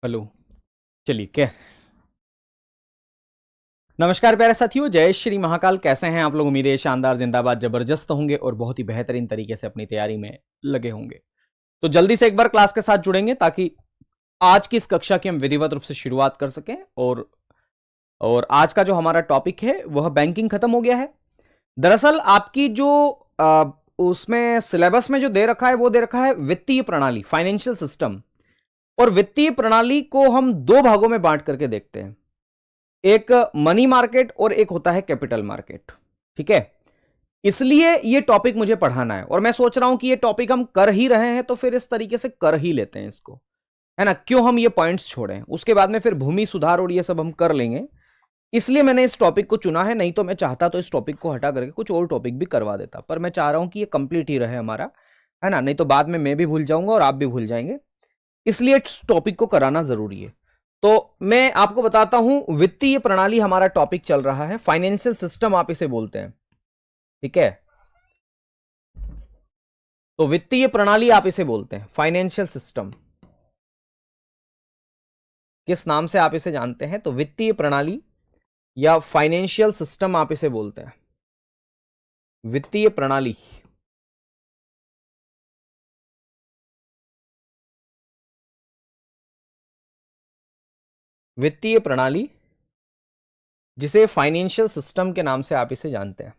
Hello. चलिए क्या। नमस्कार प्यारे साथियों, जय श्री महाकाल। कैसे हैं आप लोग? उम्मीद है शानदार, जिंदाबाद, जबरदस्त होंगे और बहुत ही बेहतरीन तरीके से अपनी तैयारी में लगे होंगे। तो जल्दी से एक बार क्लास के साथ जुड़ेंगे ताकि आज की इस कक्षा की हम विधिवत रूप से शुरुआत कर सकें। और आज का जो हमारा टॉपिक है वह बैंकिंग खत्म हो गया है। दरअसल आपकी जो उसमें सिलेबस में जो दे रखा है वो दे रखा है वित्तीय प्रणाली, फाइनेंशियल सिस्टम। और वित्तीय प्रणाली को हम दो भागों में बांट करके देखते हैं, एक मनी मार्केट और एक होता है कैपिटल मार्केट। ठीक है, इसलिए ये टॉपिक मुझे पढ़ाना है और मैं सोच रहा हूं कि ये टॉपिक हम कर ही रहे हैं तो फिर इस तरीके से कर ही लेते हैं इसको, है ना। क्यों हम ये पॉइंट्स छोड़ें, उसके बाद में फिर भूमि सुधार और ये सब हम कर लेंगे। इसलिए मैंने इस टॉपिक को चुना है, नहीं तो मैं चाहता तो इस टॉपिक को हटा करके कुछ और टॉपिक भी करवा देता, पर मैं चाह रहा हूं कि ये कंप्लीट ही रहे हमारा, है ना। नहीं तो बाद में मैं भी भूल जाऊंगा और आप भी भूल जाएंगे, इसलिए इस टॉपिक को कराना जरूरी है। तो मैं आपको बताता हूं, वित्तीय प्रणाली हमारा टॉपिक चल रहा है, फाइनेंशियल सिस्टम आप इसे बोलते हैं। ठीक है, तो वित्तीय प्रणाली आप इसे बोलते हैं, फाइनेंशियल सिस्टम किस नाम से आप इसे जानते हैं? तो वित्तीय प्रणाली या फाइनेंशियल सिस्टम आप इसे बोलते हैं, वित्तीय प्रणाली। वित्तीय प्रणाली जिसे फाइनेंशियल सिस्टम के नाम से आप इसे जानते हैं।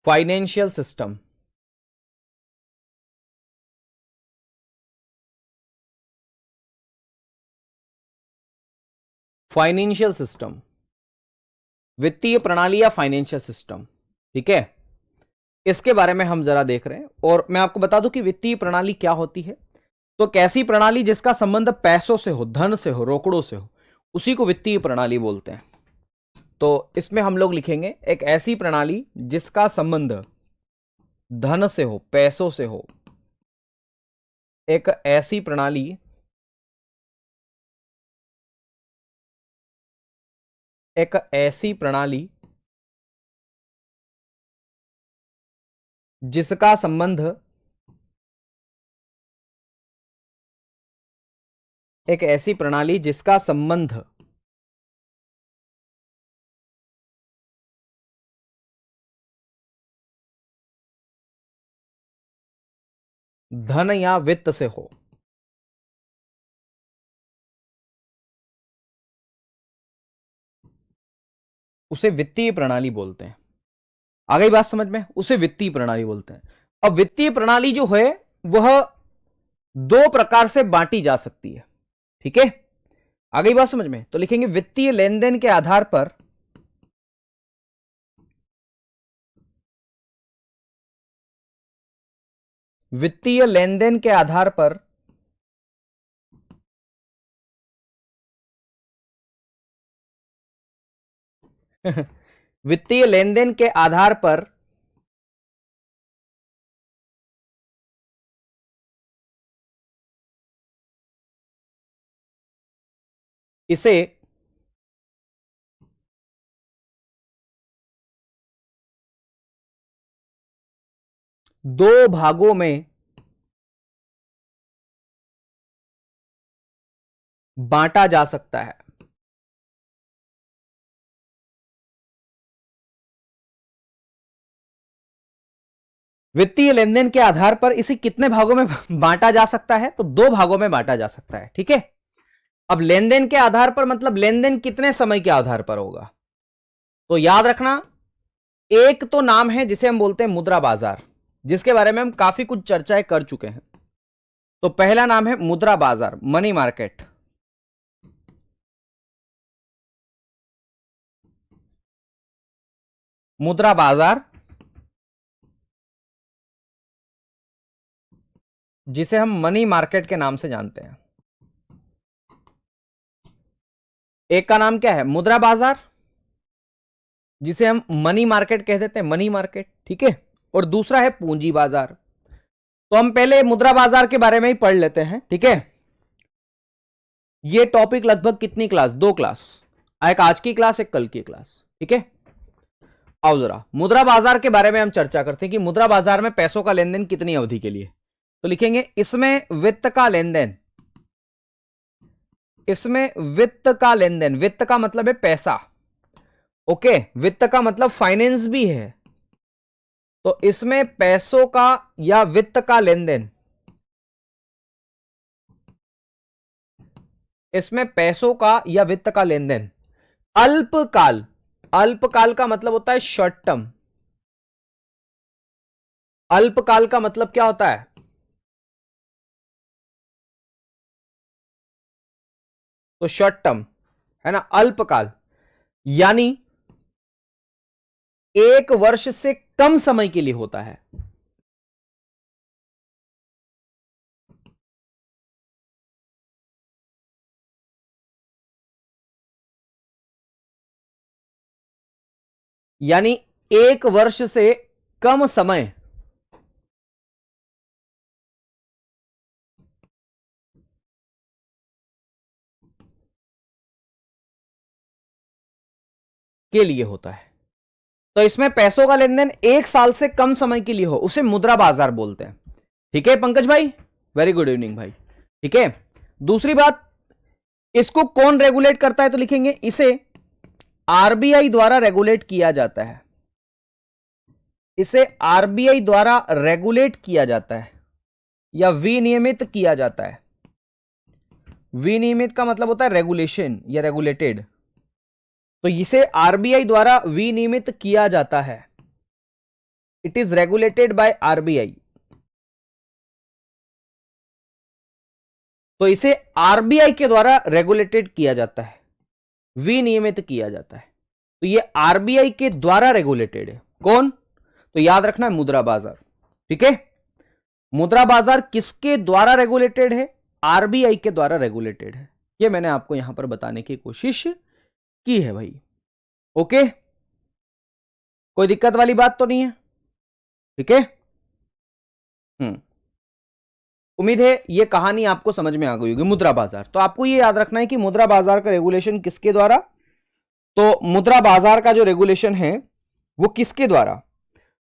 फाइनेंशियल सिस्टम, फाइनेंशियल सिस्टम, वित्तीय प्रणाली या फाइनेंशियल सिस्टम। ठीक है, इसके बारे में हम जरा देख रहे हैं और मैं आपको बता दूं कि वित्तीय प्रणाली क्या होती है। तो कैसी प्रणाली जिसका संबंध पैसों से हो, धन से हो, रोकड़ों से हो, उसी को वित्तीय प्रणाली बोलते हैं। तो इसमें हम लोग लिखेंगे एक ऐसी प्रणाली जिसका संबंध धन से हो, पैसों से हो, एक ऐसी प्रणाली एक ऐसी प्रणाली जिसका संबंध एक ऐसी प्रणाली जिसका संबंध धन या वित्त से हो, उसे वित्तीय प्रणाली बोलते हैं। आ गई बात समझ में? उसे वित्तीय प्रणाली बोलते हैं। अब वित्तीय प्रणाली जो है वह दो प्रकार से बांटी जा सकती है। ठीक है, आ गई बात समझ में? तो लिखेंगे वित्तीय लेन देन के आधार पर वित्तीय लेन देन के आधार पर वित्तीय लेन देन के आधार पर इसे दो भागों में बांटा जा सकता है। वित्तीय लेन देन के आधार पर इसे कितने भागों में बांटा जा सकता है? तो दो भागों में बांटा जा सकता है। ठीक है, अब लेन देन के आधार पर मतलब लेन देन कितने समय के आधार पर होगा? तो याद रखना, एक तो नाम है जिसे हम बोलते हैं मुद्रा बाजार, जिसके बारे में हम काफी कुछ चर्चाएं कर चुके हैं। तो पहला नाम है मुद्रा बाजार, मनी मार्केट। मुद्रा बाजार जिसे हम मनी मार्केट के नाम से जानते हैं। एक का नाम क्या है? मुद्रा बाजार, जिसे हम मनी मार्केट कह देते हैं, मनी मार्केट। ठीक है, और दूसरा है पूंजी बाजार। तो हम पहले मुद्रा बाजार के बारे में ही पढ़ लेते हैं। ठीक है, ये टॉपिक लगभग कितनी क्लास? दो क्लास, एक आज की क्लास, एक कल की क्लास। ठीक है, आओ जरा मुद्रा बाजार के बारे में हम चर्चा करते हैं कि मुद्रा बाजार में पैसों का लेन देन कितनी अवधि के लिए। तो लिखेंगे इसमें वित्त का लेन देन, इसमें वित्त का लेन देन, वित्त का मतलब है पैसा, ओके, वित्त का मतलब फाइनेंस भी है, तो इसमें पैसों का या वित्त का लेन देन, इसमें पैसों का या वित्त का लेन देन अल्पकाल, अल्पकाल का मतलब होता है शॉर्ट टर्म, अल्पकाल का मतलब क्या होता है, तो शॉर्ट टर्म है ना, अल्पकाल यानी 1 वर्ष से कम समय के लिए होता है। यानी 1 वर्ष से कम समय के लिए होता है। तो इसमें पैसों का लेन देन 1 साल से कम समय के लिए हो उसे मुद्रा बाजार बोलते हैं। ठीक है पंकज भाई, वेरी गुड इवनिंग भाई। ठीक है, दूसरी बात, इसको कौन रेगुलेट करता है, तो लिखेंगे इसे आरबीआई द्वारा रेगुलेट किया जाता है, इसे आरबीआई द्वारा रेगुलेट किया जाता है या विनियमित किया जाता है। विनियमित का मतलब होता है रेगुलेशन या रेगुलेटेड, तो इसे आरबीआई द्वारा विनियमित किया जाता है, it is regulated by RBI. तो इसे आरबीआई के द्वारा रेगुलेटेड किया जाता है, विनियमित किया जाता है, तो ये आरबीआई के द्वारा रेगुलेटेड है। कौन, तो याद रखना है मुद्रा बाजार। ठीक है, मुद्रा बाजार किसके द्वारा रेगुलेटेड है, आरबीआई के द्वारा रेगुलेटेड है, ये मैंने आपको यहां पर बताने की कोशिश की है भाई। ओके, कोई दिक्कत वाली बात तो नहीं है। ठीक है, उम्मीद है ये कहानी आपको समझ में आ गई होगी। मुद्रा बाजार, तो आपको ये याद रखना है कि मुद्रा बाजार का रेगुलेशन किसके द्वारा, तो मुद्रा बाजार का जो रेगुलेशन है वो किसके द्वारा,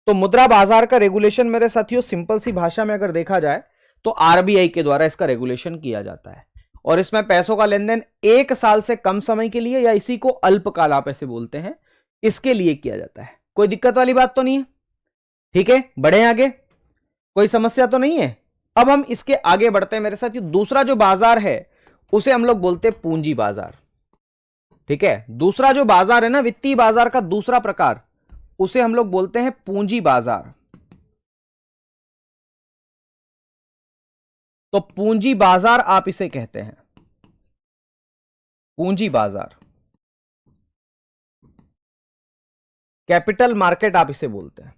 तो मुद्रा बाजार का रेगुलेशन मेरे साथियों सिंपल सी भाषा में अगर देखा जाए तो आरबीआई के द्वारा इसका रेगुलेशन किया जाता है, और इसमें पैसों का लेन देन 1 साल से कम समय के लिए या इसी को अल्पकाल आप ऐसे बोलते हैं, इसके लिए किया जाता है। कोई दिक्कत वाली बात तो नहीं है। ठीक है, बढ़े आगे, कोई समस्या तो नहीं है। अब हम इसके आगे बढ़ते हैं मेरे साथियों। दूसरा जो बाजार है उसे हम लोग बोलते हैं पूंजी बाजार। ठीक है, दूसरा जो बाजार है ना, वित्तीय बाजार का दूसरा प्रकार, उसे हम लोग बोलते हैं पूंजी बाजार। तो पूंजी बाजार आप इसे कहते हैं, पूंजी बाजार, कैपिटल मार्केट आप इसे बोलते हैं।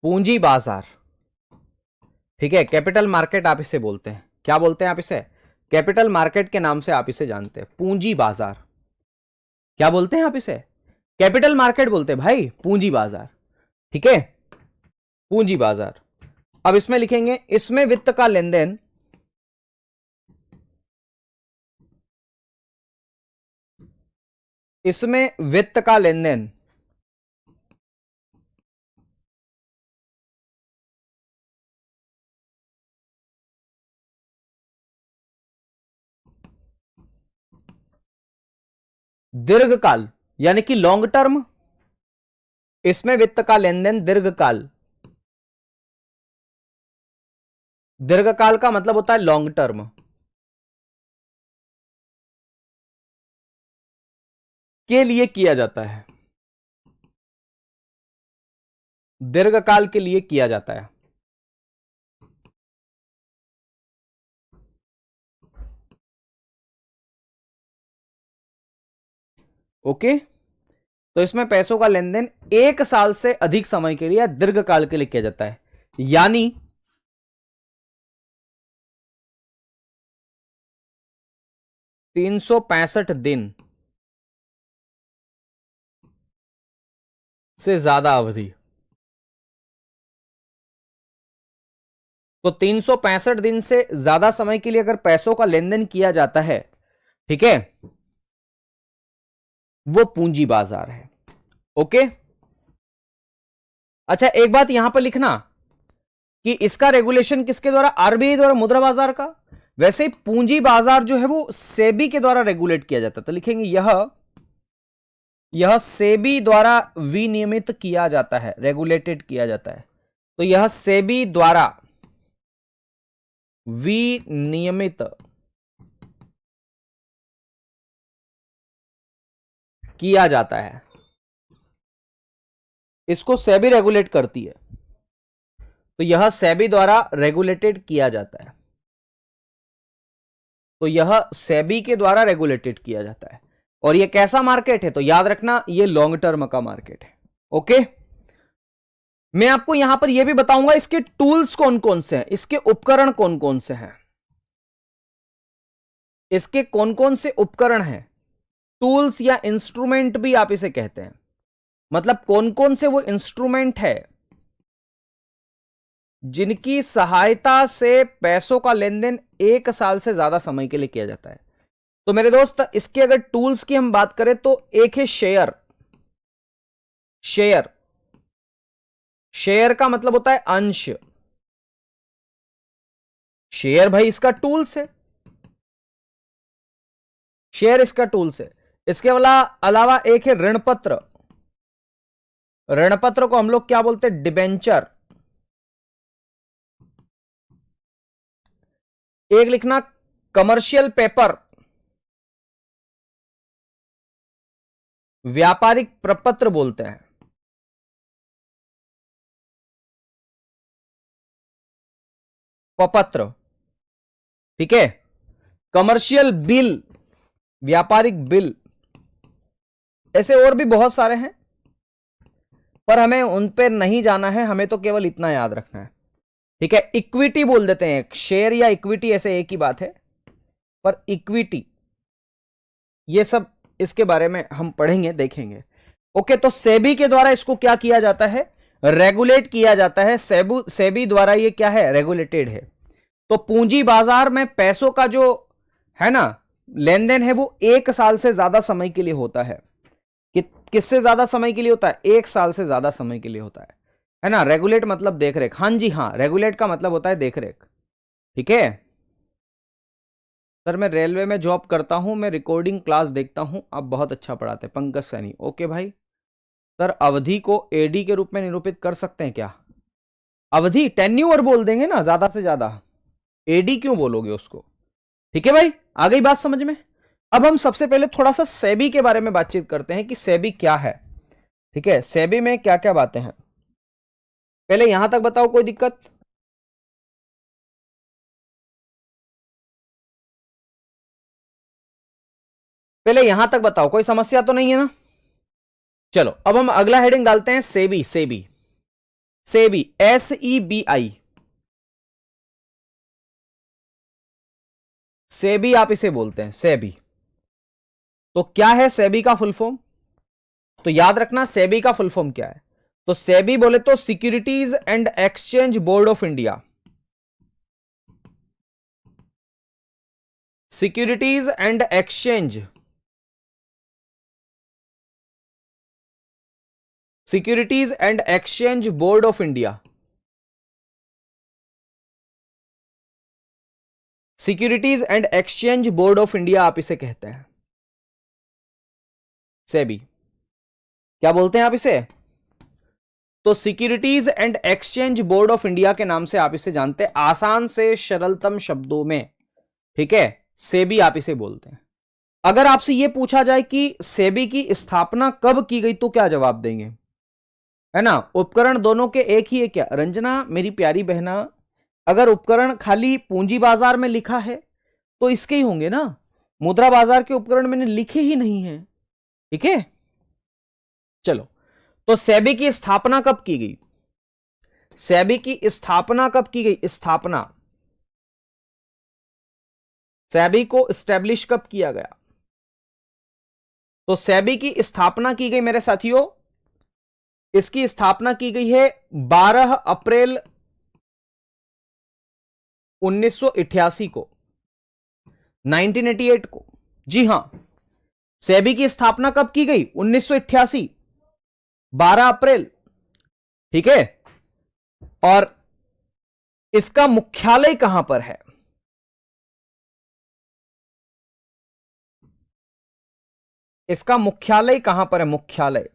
पूंजी बाजार, ठीक है, कैपिटल मार्केट आप इसे बोलते हैं। क्या बोलते हैं आप इसे, कैपिटल मार्केट के नाम से आप इसे जानते हैं। पूंजी बाजार क्या बोलते हैं आप इसे, कैपिटल मार्केट बोलते हैं भाई, पूंजी बाजार। ठीक है, पूंजी बाजार। अब इसमें लिखेंगे इसमें वित्त का लेन देन, इसमें वित्त का लेन देन दीर्घकाल यानी कि लॉन्ग टर्म, इसमें वित्त का लेन देन दीर्घकाल, दीर्घकाल का मतलब होता है लॉन्ग टर्म, के लिए किया जाता है, दीर्घकाल के लिए किया जाता है। ओके, तो इसमें पैसों का लेन देन 1 साल से अधिक समय के लिए या दीर्घकाल के लिए किया जाता है, यानी 365 दिन से ज्यादा अवधि। तो 365 दिन से ज्यादा समय के लिए अगर पैसों का लेन देन किया जाता है ठीक है, वो पूंजी बाजार है। ओके, अच्छा एक बात यहां पर लिखना कि इसका रेगुलेशन किसके द्वारा, आरबीआई द्वारा, मुद्रा बाजार का। वैसे ही पूंजी बाजार जो है वो सेबी के द्वारा रेगुलेट किया जाता है, तो लिखेंगे यह सेबी द्वारा विनियमित किया जाता है, रेगुलेटेड किया जाता है। तो यह सेबी द्वारा विनियमित किया जाता है, इसको सेबी रेगुलेट करती है, तो यह सेबी द्वारा रेगुलेटेड किया जाता है, तो यह सेबी के द्वारा रेगुलेटेड किया जाता है। और यह कैसा मार्केट है, तो याद रखना यह लॉन्ग टर्म का मार्केट है। ओके, मैं आपको यहां पर यह भी बताऊंगा इसके टूल्स कौन कौन से हैं, इसके उपकरण कौन कौन से हैं, इसके कौन कौन से उपकरण हैं, टूल्स या इंस्ट्रूमेंट भी आप इसे कहते हैं। मतलब कौन कौन से वो इंस्ट्रूमेंट है जिनकी सहायता से पैसों का लेन देन 1 साल से ज्यादा समय के लिए किया जाता है। तो मेरे दोस्त, इसके अगर टूल्स की हम बात करें तो एक है शेयर। शेयर, शेयर का मतलब होता है अंश। शेयर भाई इसका टूल्स है, शेयर इसका टूल्स है। इसके अलावा एक है ऋण पत्र। ऋण पत्र को हम लोग क्या बोलते हैं, डिबेंचर। एक लिखना कमर्शियल पेपर, व्यापारिक प्रपत्र बोलते हैं। प्रपत्र, ठीक है। कमर्शियल बिल, व्यापारिक बिल। ऐसे और भी बहुत सारे हैं, पर हमें उन पे नहीं जाना है, हमें तो केवल इतना याद रखना है, ठीक है। इक्विटी बोल देते हैं, शेयर या इक्विटी ऐसे एक ही बात है, पर इक्विटी ये सब इसके बारे में हम पढ़ेंगे, देखेंगे। ओके, तो सेबी के द्वारा इसको क्या किया जाता है, रेगुलेट किया जाता है। सेबी द्वारा ये क्या है, रेगुलेटेड है। तो पूंजी बाजार में पैसों का जो है ना लेन देन है वो 1 साल से ज्यादा समय के लिए होता है। किससे ज्यादा समय के लिए होता है, 1 साल से ज्यादा समय के लिए होता है ना। रेगुलेट मतलब देखरेख, हाँ जी हाँ, रेगुलेट का मतलब होता है देखरेख, ठीक है। सर मैं रेलवे में जॉब करता हूं, मैं रिकॉर्डिंग क्लास देखता हूं, आप बहुत अच्छा पढ़ाते हैं, पंकज सैनी। ओके भाई, सर अवधि को एडी के रूप में निरूपित कर सकते हैं क्या, अवधि टेन्यूअर बोल देंगे ना, ज्यादा से ज्यादा, एडी क्यों बोलोगे उसको, ठीक है भाई, आ गई बात समझ में। अब हम सबसे पहले थोड़ा सा सेबी के बारे में बातचीत करते हैं कि सेबी क्या है, ठीक है। सेबी में क्या क्या बातें हैं, पहले यहां तक बताओ, कोई दिक्कत। पहले यहां तक बताओ, कोई समस्या तो नहीं है ना। चलो अब हम अगला हेडिंग डालते हैं, सेबी। सेबी, सेबी, SEBI, सेबी आप इसे बोलते हैं, सेबी। तो क्या है सेबी का फुल फॉर्म, तो याद रखना सेबी का फुल फॉर्म क्या है। तो सेबी बोले तो securities and exchange board of India, securities and exchange, securities and exchange board of India, securities and exchange board of India आप इसे कहते हैं, सेबी। क्या बोलते हैं आप इसे, तो securities and exchange board of India के नाम से आप इसे जानते हैं, आसान से सरलतम शब्दों में, ठीक है। सेबी आप इसे बोलते हैं। अगर आपसे यह पूछा जाए कि सेबी की स्थापना कब की गई तो क्या जवाब देंगे, है ना। उपकरण दोनों के एक ही है क्या, रंजना मेरी प्यारी बहना, अगर उपकरण खाली पूंजी बाजार में लिखा है तो इसके ही होंगे ना, मुद्रा बाजार के उपकरण मैंने लिखे ही नहीं है, ठीक है। चलो, तो सेबी की स्थापना कब की गई, सेबी की स्थापना कब की गई, स्थापना, सेबी को स्टैब्लिश कब किया गया, तो सेबी की स्थापना की गई मेरे साथियों, इसकी स्थापना की गई है 12 अप्रैल 1988 को, 1988 को, जी हां, सेबी की स्थापना कब की गई? 1988, 12 अप्रैल। ठीक है, और इसका मुख्यालय कहां पर है? इसका मुख्यालय कहां पर है? मुख्यालय,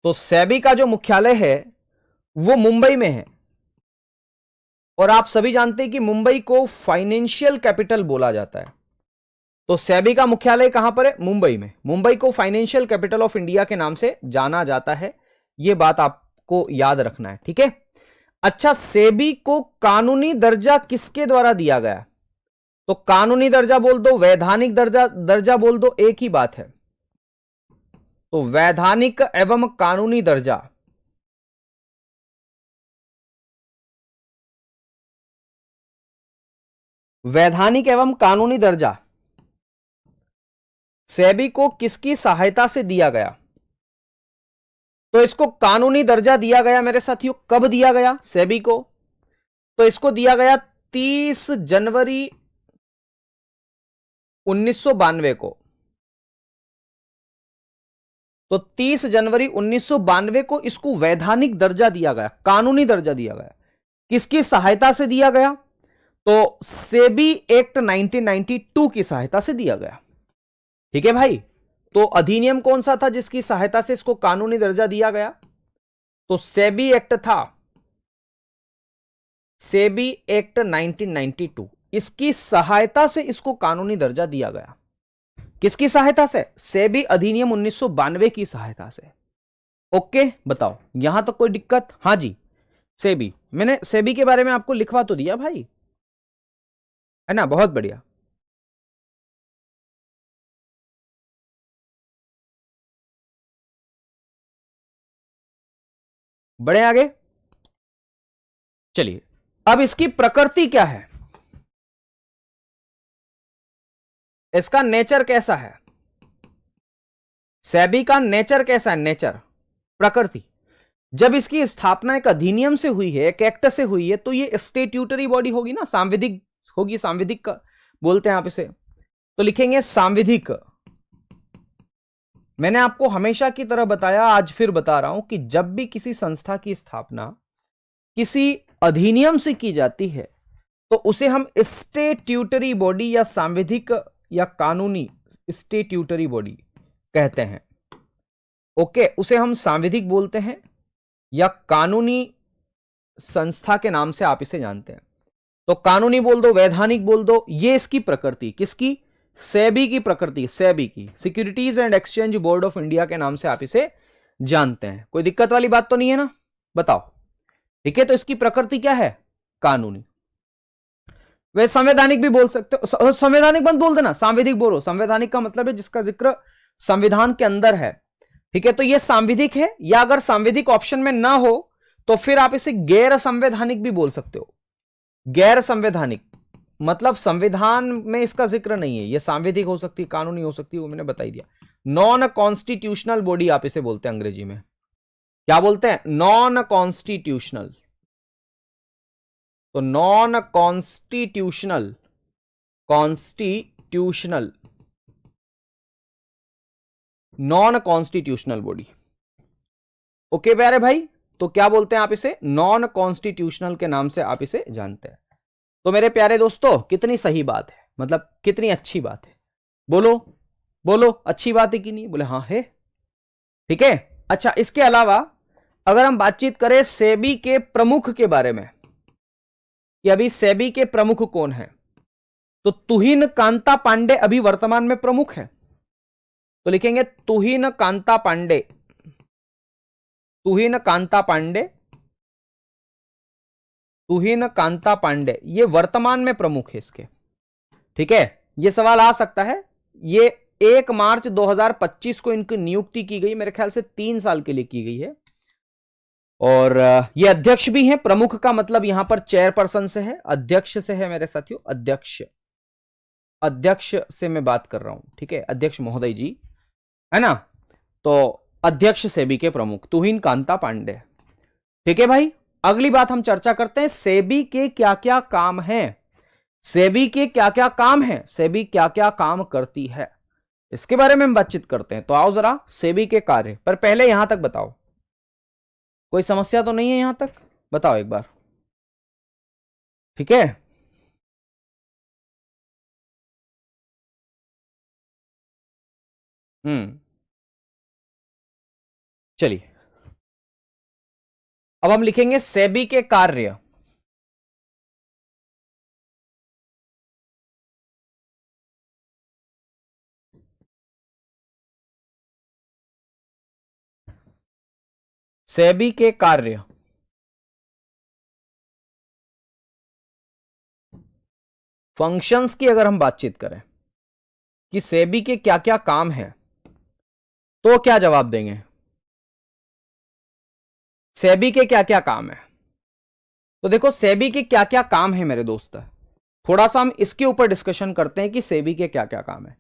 तो सेबी का जो मुख्यालय है वो मुंबई में है, और आप सभी जानते हैं कि मुंबई को फाइनेंशियल कैपिटल बोला जाता है। तो सेबी का मुख्यालय कहां पर है? मुंबई में। मुंबई को फाइनेंशियल कैपिटल ऑफ इंडिया के नाम से जाना जाता है, यह बात आपको याद रखना है। ठीक है, अच्छा, सेबी को कानूनी दर्जा किसके द्वारा दिया गया? तो कानूनी दर्जा बोल दो, वैधानिक दर्जा दर्जा बोल दो, एक ही बात है। तो वैधानिक एवं कानूनी दर्जा, वैधानिक एवं कानूनी दर्जा सेबी को किसकी सहायता से दिया गया? तो इसको कानूनी दर्जा दिया गया मेरे साथियों, कब दिया गया सेबी को? तो इसको दिया गया 30 जनवरी 1992 को। तो 30 जनवरी 1992 को इसको वैधानिक दर्जा दिया गया, कानूनी दर्जा दिया गया। किसकी सहायता से दिया गया? तो सेबी एक्ट 1992 की सहायता से दिया गया। ठीक है भाई, तो अधिनियम कौन सा था जिसकी सहायता से इसको कानूनी दर्जा दिया गया? तो सेबी एक्ट था, सेबी एक्ट 1992। इसकी सहायता से इसको कानूनी दर्जा दिया गया। किसकी सहायता से? सेबी अधिनियम 1992 की सहायता से। ओके, बताओ यहां तक कोई दिक्कत? हां जी, सेबी, मैंने सेबी के बारे में आपको लिखवा तो दिया भाई, है ना, बहुत बढ़िया। बढ़े आगे, चलिए, अब इसकी प्रकृति क्या है, इसका नेचर कैसा है? सेबी का नेचर कैसा है? नेचर, प्रकृति। जब इसकी स्थापना एक अधिनियम से हुई है, एक एक्ट से हुई है, तो ये स्टेट्यूटरी बॉडी होगी ना, सांविधिक होगी, सांविधिक बोलते हैं आप इसे, तो लिखेंगे सांविधिक। मैंने आपको हमेशा की तरह बताया, आज फिर बता रहा हूं कि जब भी किसी संस्था की स्थापना किसी अधिनियम से की जाती है तो उसे हम स्टेट्यूटरी बॉडी या सांविधिक या कानूनी स्टेट्यूटरी बॉडी कहते हैं। ओके, उसे हम सांविधिक बोलते हैं या कानूनी संस्था के नाम से आप इसे जानते हैं। तो कानूनी बोल दो, वैधानिक बोल दो, ये इसकी प्रकृति, किसकी? सेबी की प्रकृति, सेबी की, securities and exchange board of India के नाम से आप इसे जानते हैं। कोई दिक्कत वाली बात तो नहीं है ना? बताओ। ठीक है, तो इसकी प्रकृति क्या है? कानूनी। वे संवैधानिक भी बोल सकते हो, संवैधानिक मत बोल देना, सांविधिक बोलो। संवैधानिक का मतलब है जिसका जिक्र संविधान के अंदर है। ठीक है, तो ये सांविधिक है, या अगर सांविधिक ऑप्शन में ना हो तो फिर आप इसे गैर संवैधानिक भी बोल सकते हो। गैर संवैधानिक मतलब संविधान में इसका जिक्र नहीं है, यह सांविधिक हो सकती है, कानूनी हो सकती है, वो मैंने बता ही दिया। नॉन कॉन्स्टिट्यूशनल बॉडी आप इसे बोलते हैं अंग्रेजी में। क्या बोलते हैं? Non constitutional. तो non constitutional, constitutional, non constitutional body. Okay प्यारे भाई, तो क्या बोलते हैं आप इसे? नॉन कॉन्स्टिट्यूशनल के नाम से आप इसे जानते हैं। तो मेरे प्यारे दोस्तों, कितनी सही बात है, मतलब कितनी अच्छी बात है, बोलो बोलो, अच्छी बात है कि नहीं? बोले हाँ है। ठीक है, अच्छा, इसके अलावा अगर हम बातचीत करें सेबी के प्रमुख के बारे में कि अभी सेबी के प्रमुख कौन है, तो तुहिन कांता पांडे अभी वर्तमान में प्रमुख है। तो लिखेंगे तुहिन कांता पांडे, तुहिन कांता पांडे, तुहिन कांता पांडे, ये वर्तमान में प्रमुख है इसके। ठीक है, ये सवाल आ सकता है। ये 1 मार्च 2025 को इनकी नियुक्ति की गई, मेरे ख्याल से 3 साल के लिए की गई है। और ये अध्यक्ष भी हैं। प्रमुख का मतलब यहां पर चेयरपर्सन से है, अध्यक्ष से है मेरे साथियों, अध्यक्ष, अध्यक्ष से मैं बात कर रहा हूं। ठीक है, अध्यक्ष महोदय जी, है ना। तो अध्यक्ष सेबी के प्रमुख तुहिन कांता पांडे। ठीक है भाई, अगली बात हम चर्चा करते हैं, सेबी के क्या क्या काम हैं। सेबी के क्या क्या काम है, सेबी क्या क्या काम करती है, इसके बारे में हम बातचीत करते हैं। तो आओ जरा सेबी के कार्य पर, पहले यहां तक बताओ, कोई समस्या तो नहीं है यहां तक, बताओ एक बार। ठीक है, चलिए अब हम लिखेंगे सेबी के कार्य। सेबी के कार्य, फंक्शंस की अगर हम बातचीत करें कि सेबी के क्या क्या काम है, तो क्या जवाब देंगे? सेबी के क्या क्या काम है? तो देखो सेबी के क्या क्या काम है मेरे दोस्त, थोड़ा सा हम इसके ऊपर डिस्कशन करते हैं कि सेबी के क्या क्या काम है।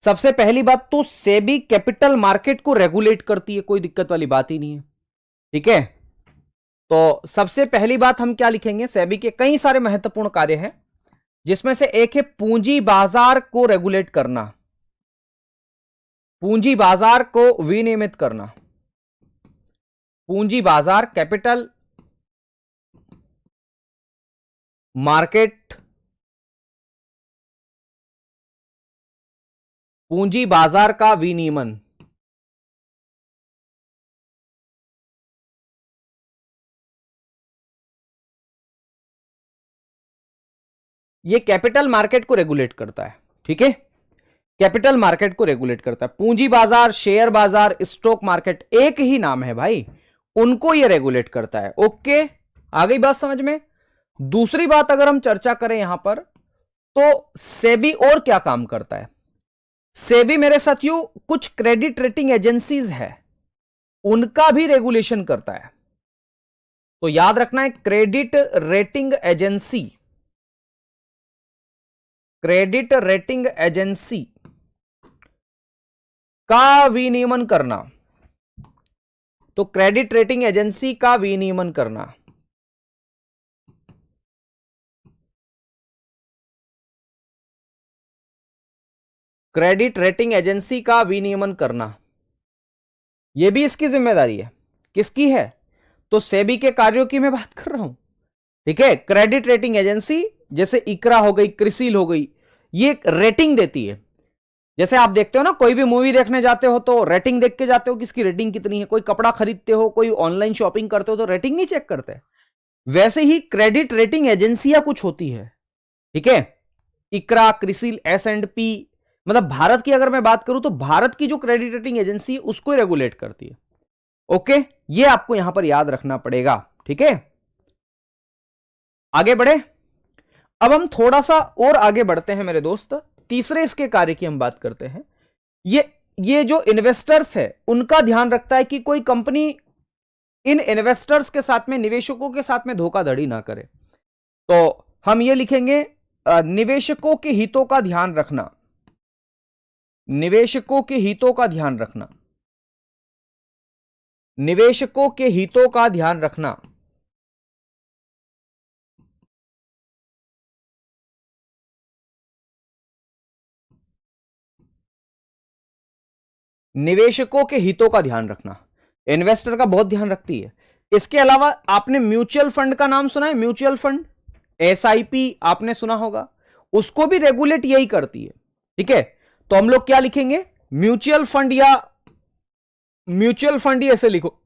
सबसे पहली बात तो सेबी कैपिटल मार्केट को रेगुलेट करती है, कोई दिक्कत वाली बात ही नहीं है। ठीक है, तो सबसे पहली बात हम क्या लिखेंगे, सेबी के कई सारे महत्वपूर्ण कार्य हैं, जिसमें से एक है पूंजी बाजार को रेगुलेट करना, पूंजी बाजार को विनियमित करना, पूंजी बाजार कैपिटल मार्केट, पूंजी बाजार का विनियमन। ये कैपिटल मार्केट को रेगुलेट करता है। ठीक है, कैपिटल मार्केट को रेगुलेट करता है। पूंजी बाजार, शेयर बाजार, स्टॉक मार्केट एक ही नाम है भाई, उनको ये रेगुलेट करता है। ओके, आ गई बात समझ में। दूसरी बात अगर हम चर्चा करें यहां पर, तो सेबी और क्या काम करता है? सेबी मेरे साथियों कुछ क्रेडिट रेटिंग एजेंसीज है, उनका भी रेगुलेशन करता है। तो याद रखना है, credit rating agency, credit rating agency का विनियमन करना, तो क्रेडिट रेटिंग एजेंसी का विनियमन करना, क्रेडिट रेटिंग एजेंसी का विनियमन करना, यह भी इसकी जिम्मेदारी है। किसकी है? तो सेबी के कार्यों की मैं बात कर रहा हूं। ठीक है, क्रेडिट रेटिंग एजेंसी जैसे इकरा हो गई, क्रिसिल हो गई, ये रेटिंग देती है। जैसे आप देखते हो ना, कोई भी मूवी देखने जाते हो तो रेटिंग देख के जाते हो कि इसकी रेटिंग कितनी है, कोई कपड़ा खरीदते हो, कोई ऑनलाइन शॉपिंग करते हो तो रेटिंग नहीं चेक करते। वैसे ही क्रेडिट रेटिंग एजेंसियां कुछ होती है। ठीक है, इकरा, क्रिसिल, S&P, मतलब भारत की अगर मैं बात करूं तो भारत की जो क्रेडिट रेटिंग एजेंसी है उसको रेगुलेट करती है। ओके, ये आपको यहां पर याद रखना पड़ेगा। ठीक है, आगे बढ़े। अब हम थोड़ा सा और आगे बढ़ते हैं मेरे दोस्त, तीसरे इसके कार्य की हम बात करते हैं। ये जो इन्वेस्टर्स है उनका ध्यान रखता है कि कोई कंपनी इन इन्वेस्टर्स के साथ में, निवेशकों के साथ में धोखाधड़ी ना करे। तो हम ये लिखेंगे निवेशकों के हितों का ध्यान रखना, निवेशकों के हितों का ध्यान रखना, निवेशकों के हितों का ध्यान रखना। निवेशकों के हितों का ध्यान रखना, इन्वेस्टर का बहुत ध्यान रखती है। इसके अलावा आपने म्यूचुअल फंड का नाम सुना है, म्यूचुअल फंड, SIP आपने सुना होगा, उसको भी रेगुलेट यही करती है। ठीक है, तो हम लोग क्या लिखेंगे, म्यूचुअल फंड, या म्यूचुअल फंड ही ऐसे लिखो,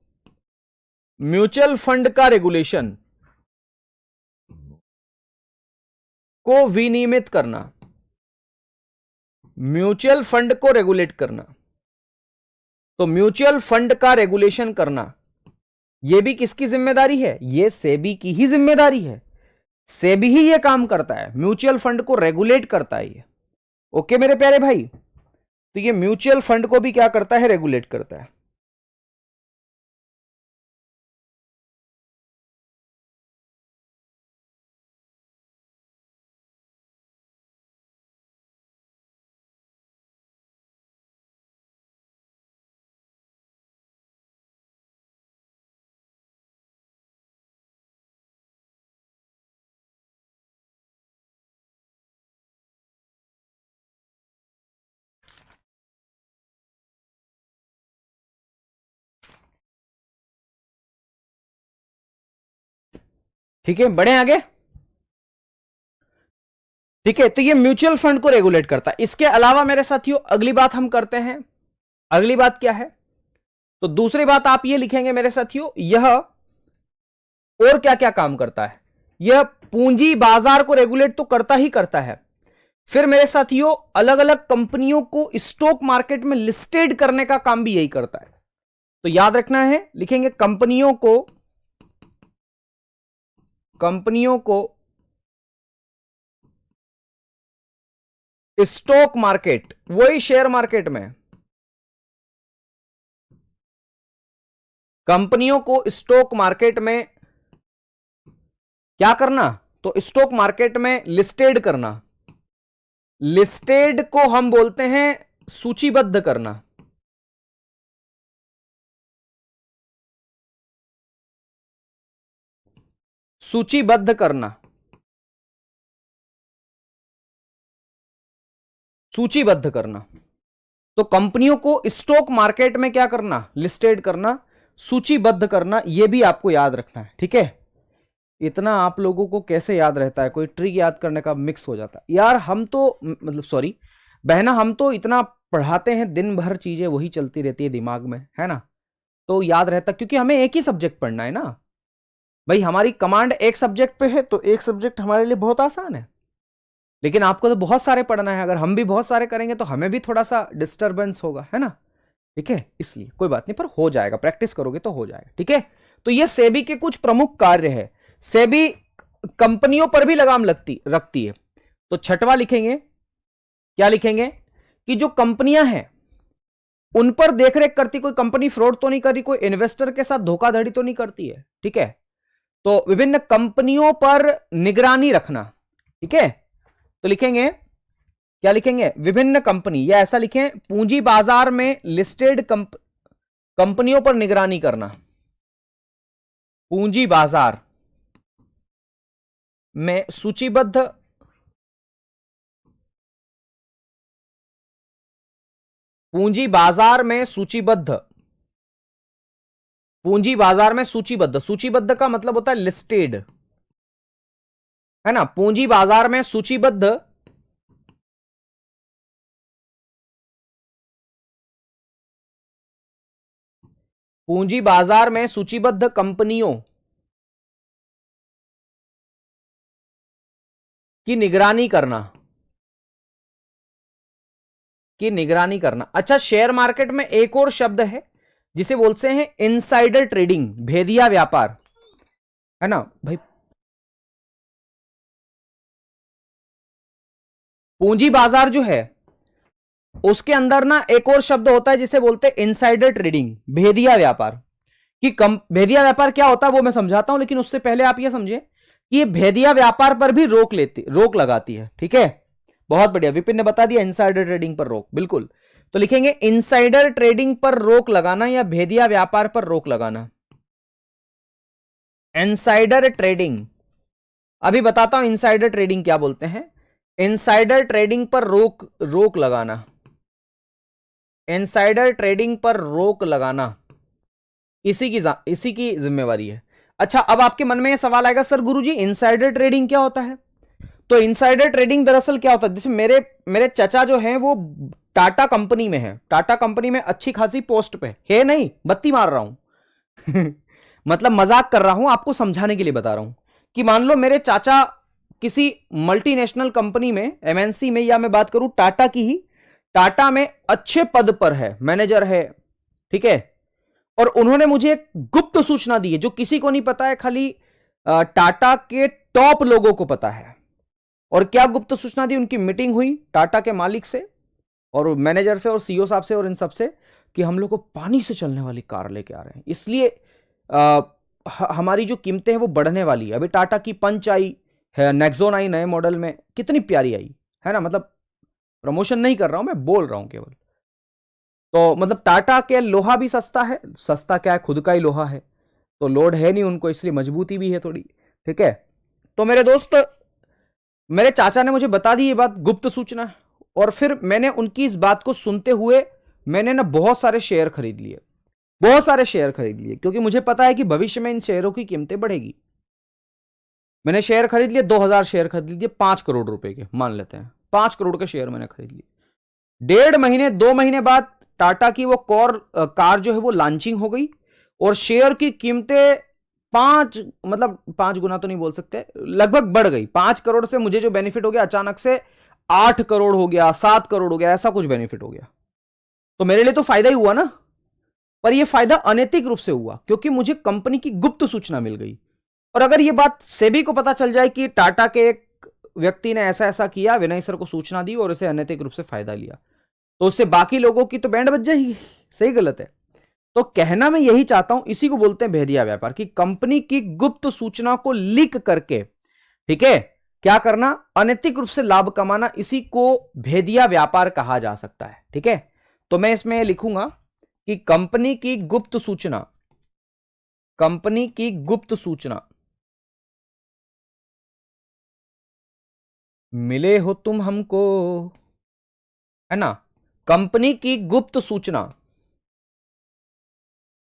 म्यूचुअल फंड का रेगुलेशन को विनियमित करना, म्यूचुअल फंड को रेगुलेट करना। तो म्यूचुअल फंड का रेगुलेशन करना, यह भी किसकी जिम्मेदारी है? यह सेबी की ही जिम्मेदारी है। सेबी ही यह काम करता है, म्यूचुअल फंड को रेगुलेट करता है ये। ओके मेरे प्यारे भाई, तो ये म्यूचुअल फंड को भी क्या करता है? रेगुलेट करता है। ठीक है, बढ़े आगे। ठीक है, तो ये म्यूचुअल फंड को रेगुलेट करता है। इसके अलावा मेरे साथियों अगली बात हम करते हैं, अगली बात क्या है, तो दूसरी बात आप ये लिखेंगे मेरे साथियों, यह और क्या क्या काम करता है। यह पूंजी बाजार को रेगुलेट तो करता ही करता है, फिर मेरे साथियों अलग अलग कंपनियों को स्टॉक मार्केट में लिस्टेड करने का काम भी यही करता है। तो याद रखना है, लिखेंगे कंपनियों को स्टॉक मार्केट, वही शेयर मार्केट में, कंपनियों को स्टॉक मार्केट में क्या करना, तो स्टॉक मार्केट में लिस्टेड करना। लिस्टेड को हम बोलते हैं सूचीबद्ध करना। सूचीबद्ध करना, सूचीबद्ध करना। तो कंपनियों को स्टॉक मार्केट में क्या करना, लिस्टेड करना, सूचीबद्ध करना, यह भी आपको याद रखना है। ठीक है, इतना आप लोगों को कैसे याद रहता है, कोई ट्रिक याद करने का मिक्स हो जाता है यार। हम तो मतलब सॉरी बहना, हम तो इतना पढ़ाते हैं, दिन भर चीजें वही चलती रहती है दिमाग में, है ना, तो याद रहता, क्योंकि हमें एक ही सब्जेक्ट पढ़ना है ना भाई। हमारी कमांड एक सब्जेक्ट पे है, तो एक सब्जेक्ट हमारे लिए बहुत आसान है, लेकिन आपको तो बहुत सारे पढ़ना है। अगर हम भी बहुत सारे करेंगे तो हमें भी थोड़ा सा डिस्टरबेंस होगा, है ना। ठीक है, इसलिए कोई बात नहीं, पर हो जाएगा, प्रैक्टिस करोगे तो हो जाएगा। ठीक है, तो ये सेबी के कुछ प्रमुख कार्य है। सेबी कंपनियों पर भी लगाम रखती है। तो छठवां लिखेंगे, क्या लिखेंगे, कि जो कंपनियां हैं उन पर देखरेख करती, कोई कंपनी फ्रॉड तो नहीं कर रही, कोई इन्वेस्टर के साथ धोखाधड़ी तो नहीं करती है। ठीक है, तो विभिन्न कंपनियों पर निगरानी रखना। ठीक है, तो लिखेंगे, क्या लिखेंगे, विभिन्न कंपनी, या ऐसा लिखें पूंजी बाजार में लिस्टेड कंपनियों पर निगरानी करना। पूंजी बाजार में सूचीबद्ध, पूंजी बाजार में सूचीबद्ध, पूंजी बाजार में सूचीबद्ध, सूचीबद्ध का मतलब होता है लिस्टेड, है ना। पूंजी बाजार में सूचीबद्ध पूंजी बाजार में सूचीबद्ध कंपनियों की निगरानी करना, की निगरानी करना। अच्छा, शेयर मार्केट में एक और शब्द है जिसे बोलते हैं इनसाइडर ट्रेडिंग, भेदिया व्यापार, है ना भाई। पूंजी बाजार जो है उसके अंदर ना एक और शब्द होता है जिसे बोलते हैं इनसाइडर ट्रेडिंग, भेदिया व्यापार। कि भेदिया व्यापार क्या होता है वो मैं समझाता हूं, लेकिन उससे पहले आप ये समझे कि ये भेदिया व्यापार पर भी रोक लगाती है। ठीक है, बहुत बढ़िया, विपिन ने बता दिया इनसाइडर ट्रेडिंग पर रोक, बिल्कुल। तो लिखेंगे इनसाइडर ट्रेडिंग पर रोक लगाना या भेदिया व्यापार पर रोक लगाना। इनसाइडर ट्रेडिंग, अभी बताता हूं इनसाइडर ट्रेडिंग क्या बोलते हैं। इनसाइडर ट्रेडिंग पर रोक लगाना, इनसाइडर ट्रेडिंग पर रोक लगाना इसी की जिम्मेवारी है। अच्छा, अब आपके मन में यह सवाल आएगा, सर गुरुजी इनसाइडर ट्रेडिंग क्या होता है। तो इनसाइडर ट्रेडिंग दरअसल क्या होता है, जैसे मेरे चाचा जो हैं वो टाटा कंपनी में है, टाटा कंपनी में अच्छी खासी पोस्ट पे है, नहीं बत्ती मार रहा हूं मतलब मजाक कर रहा हूं, आपको समझाने के लिए बता रहा हूं कि मान लो मेरे चाचा किसी मल्टीनेशनल कंपनी में, एमएनसी में, या मैं बात करूं टाटा की ही, टाटा में अच्छे पद पर है, मैनेजर है। ठीक है, और उन्होंने मुझे एक गुप्त सूचना दी है जो किसी को नहीं पता है, खाली टाटा के टॉप लोगों को पता है। और क्या गुप्त सूचना दी, उनकी मीटिंग हुई टाटा के मालिक से और मैनेजर से और सीईओ साहब से और इन सब से, कि हम लोग को पानी से चलने वाली कार लेके आ रहे हैं, इसलिए हमारी जो कीमतें हैं वो बढ़ने वाली है। अभी टाटा की पंच आई है, नेक्सॉन आई नए मॉडल में, कितनी प्यारी आई है ना। मतलब प्रमोशन नहीं कर रहा हूं मैं, बोल रहा हूं केवल। तो मतलब टाटा के लोहा भी सस्ता है, सस्ता क्या है, खुद का ही लोहा है, तो लोड है नहीं उनको, इसलिए मजबूती भी है थोड़ी। ठीक है, तो मेरे दोस्त, मेरे चाचा ने मुझे बता दी ये बात, गुप्त सूचना, और फिर मैंने उनकी इस बात को सुनते हुए मैंने ना बहुत सारे शेयर खरीद लिए, बहुत सारे शेयर खरीद लिए, क्योंकि मुझे पता है कि भविष्य में इन शेयरों की कीमतें बढ़ेगी। मैंने शेयर खरीद लिए, 2,000 शेयर खरीद लिए 5 करोड़ रुपए के, मान लेते हैं 5 करोड़ के शेयर मैंने खरीद लिए। 1.5 महीने 2 महीने बाद टाटा की वो कार जो है वो लॉन्चिंग हो गई, और शेयर की कीमतें 5 गुना तो नहीं बोल सकते, लगभग बढ़ गई। 5 करोड़ से मुझे जो बेनिफिट हो गया अचानक से 8 करोड़ हो गया, 7 करोड़ हो गया, ऐसा कुछ बेनिफिट हो गया। तो मेरे लिए तो फायदा ही हुआ ना। पर यह फायदा अनैतिक रूप से हुआ क्योंकि मुझे कंपनी की गुप्त सूचना मिल गई। और अगर यह बात सेबी को पता चल जाए कि टाटा के एक व्यक्ति ने ऐसा ऐसा किया, विनय सर को सूचना दी और इसे अनैतिक रूप से फायदा लिया, तो उससे बाकी लोगों की तो बैंड बज जाएगी। सही गलत है? तो कहना मैं यही चाहता हूं, इसी को बोलते हैं भेदिया व्यापार, कि कंपनी की गुप्त सूचना को लीक करके, ठीक है, क्या करना, अनैतिक रूप से लाभ कमाना, इसी को भेदिया व्यापार कहा जा सकता है। ठीक है, तो मैं इसमें लिखूंगा कि कंपनी की गुप्त सूचना, कंपनी की गुप्त सूचना, मिले हो तुम हमको, है ना, कंपनी की गुप्त सूचना,